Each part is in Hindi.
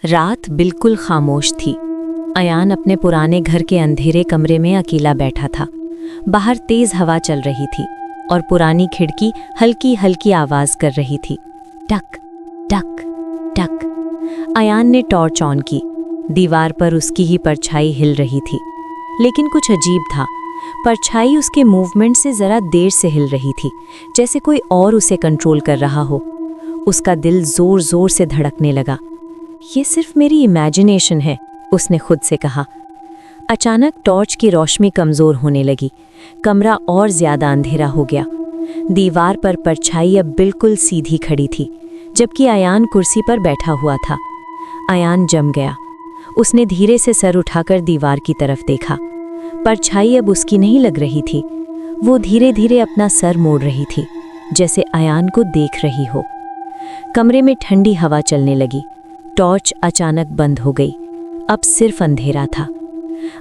रात बिल्कुल खामोश थी। अयान अपने पुराने घर के अंधेरे कमरे में अकेला बैठा था। बाहर तेज हवा चल रही थी और पुरानी खिड़की हल्की हल्की आवाज कर रही थी, टक टक टक। अयान ने टॉर्च ऑन की। दीवार पर उसकी ही परछाई हिल रही थी, लेकिन कुछ अजीब था। परछाई उसके मूवमेंट से जरा देर से हिल रही थी, जैसे कोई और उसे कंट्रोल कर रहा हो। उसका दिल जोर जोर से धड़कने लगा। ये सिर्फ मेरी इमेजिनेशन है, उसने खुद से कहा। अचानक टॉर्च की रोशनी कमजोर होने लगी। कमरा और ज्यादा अंधेरा हो गया। दीवार पर परछाई अब बिल्कुल सीधी खड़ी थी, जबकि अयान कुर्सी पर बैठा हुआ था। अयान जम गया। उसने धीरे से सर उठाकर दीवार की तरफ देखा। परछाई अब उसकी नहीं लग रही थी। वो धीरे धीरे अपना सर मोड़ रही थी, जैसे अयान को देख रही हो। कमरे में ठंडी हवा चलने लगी। टॉर्च अचानक बंद हो गई। अब सिर्फ अंधेरा था।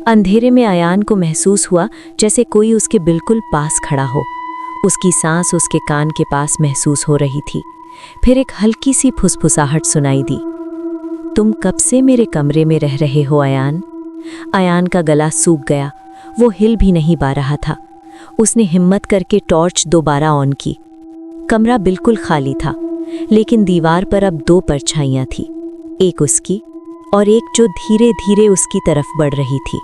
अंधेरे में अयान को महसूस हुआ जैसे कोई उसके बिल्कुल पास खड़ा हो। उसकी सांस उसके कान के पास महसूस हो रही थी। फिर एक हल्की सी फुसफुसाहट सुनाई दी, तुम कब से मेरे कमरे में रह रहे हो अयान? अयान का गला सूख गया। वो हिल भी नहीं पा रहा था। उसने हिम्मत करके टॉर्च दोबारा ऑन की। कमरा बिल्कुल खाली था, लेकिन दीवार पर अब दो परछाइयां थीं, एक उसकी और एक जो धीरे धीरे उसकी तरफ बढ़ रही थी।